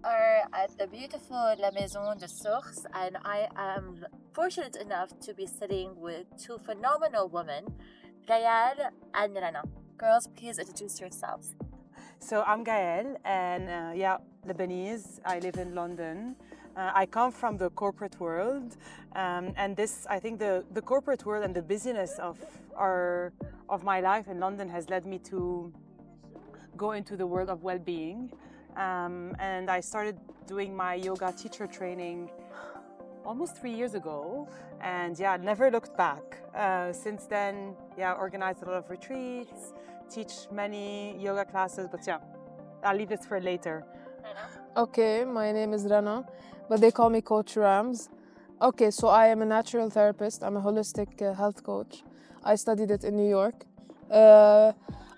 are at the beautiful La Maison de Source, and I am fortunate enough to be sitting with two phenomenal women, Gael and Rana. Girls, please introduce yourselves. So I'm Gael, and Lebanese. I live in London. I come from the corporate world, and this, I think, the corporate world and the busyness of my life in London has led me to go into the world of well-being. And I started doing my yoga teacher training almost 3 years ago, and never looked back. Since then, organized a lot of retreats, teach many yoga classes, but I'll leave this for later. Okay, my name is Rana, but they call me Coach Rams. Okay, so I am a natural therapist. I'm a holistic health coach. I studied it in New York.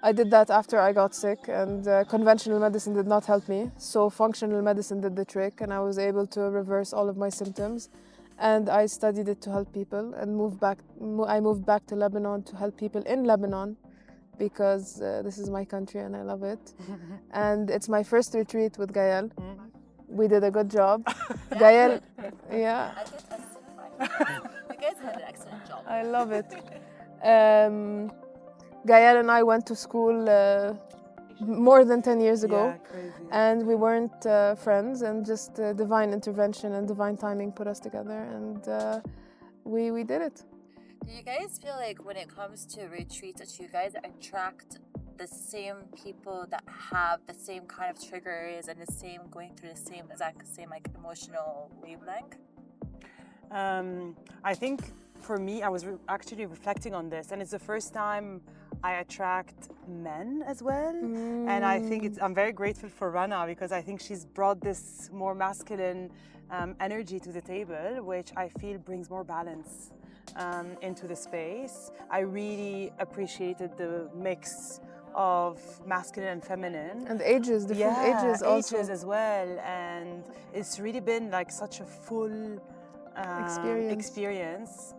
I did that after I got sick, and conventional medicine did not help me. So functional medicine did the trick, and I was able to reverse all of my symptoms. And I studied it to help people, and I moved back to Lebanon to help people in Lebanon, because this is my country and I love it. And it's my first retreat with Gael. We did a good job. Gael, yeah. I can testify. You guys had an excellent job. I love it. Gael and I went to school more than 10 years ago. Yeah, crazy. And we weren't friends, and just divine intervention and divine timing put us together, and we did it. Do you guys feel like when it comes to retreats that you guys attract the same people that have the same kind of triggers and the same going through the same exact same like emotional wavelength? I think for me, I was actually reflecting on this, and it's the first time I attract men as well. And I think I'm very grateful for Rana, because I think she's brought this more masculine energy to the table, which I feel brings more balance into the space. I really appreciated the mix of masculine and feminine. And ages, different ages also. Ages as well. And it's really been like such a full experience.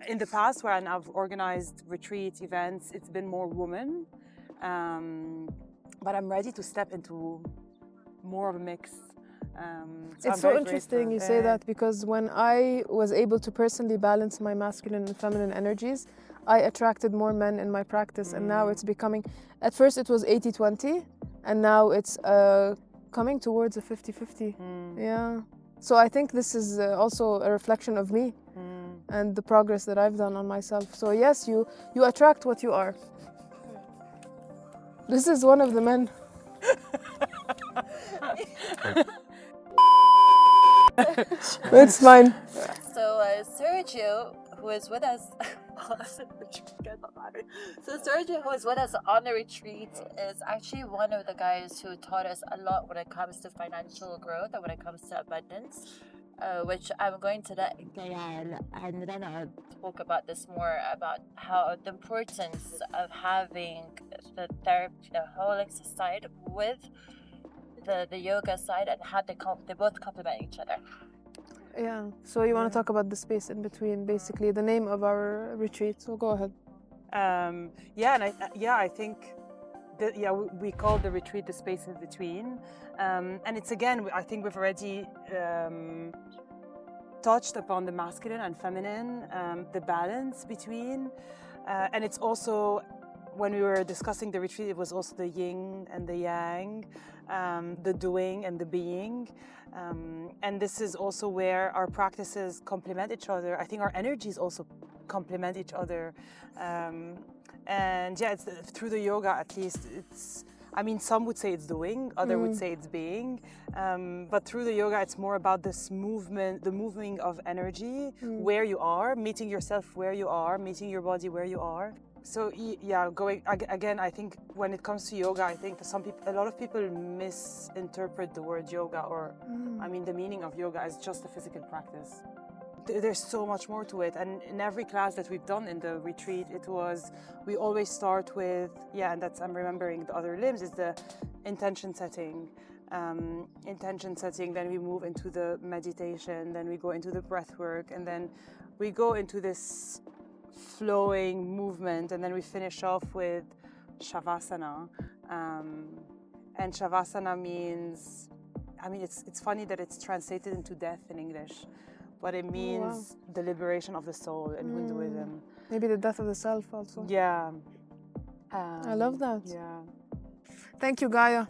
In the past, when I've organized retreat events, it's been more women. But I'm ready to step into more of a mix. It's so interesting you say that, because when I was able to personally balance my masculine and feminine energies, I attracted more men in my practice, and now it's becoming, at first it was 80-20, and now it's coming towards a 50-50. Yeah. So I think this is also a reflection of me and the progress that I've done on myself. So yes, you attract what you are. This is one of the men. It's mine. So Sergio, who is with us, Sergio, who is with us on the retreat, is actually one of the guys who taught us a lot when it comes to financial growth and when it comes to abundance, which I'm going to let Gael and Rana talk about this more, about how the importance of having the therapy, the holistic side with the yoga side, and how they both complement each other. Yeah, so you want to talk about the space in between, basically the name of our retreat, so go ahead. I think we call the retreat the space in between, and it's, again, I think we've already touched upon the masculine and feminine, the balance between, and it's also, when we were discussing the retreat, it was also the yin and the yang, the doing and the being. And this is also where our practices complement each other. I think our energies also complement each other. It's through the yoga, at least, some would say it's doing, others would say it's being. But through the yoga, it's more about this movement, the moving of energy, where you are, meeting yourself where you are, meeting your body where you are. So going again, I think when it comes to yoga, I think a lot of people misinterpret the word yoga, or the meaning of yoga as just a physical practice. There's so much more to it, and in every class that we've done in the retreat, we always start with I'm remembering the other limbs, is the intention setting. Then we move into the meditation, then we go into the breath work, and then we go into this flowing movement, and then we finish off with Shavasana. And Shavasana means, I mean, it's funny that it's translated into death in English, but it means the liberation of the soul in Hinduism. Maybe the death of the self also. Yeah. I love that. Yeah. Thank you, Gaia.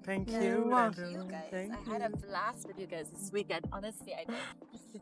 Thank Yeah. you. Mwah. You guys, Thank I had a blast with you guys this weekend. Honestly, I did.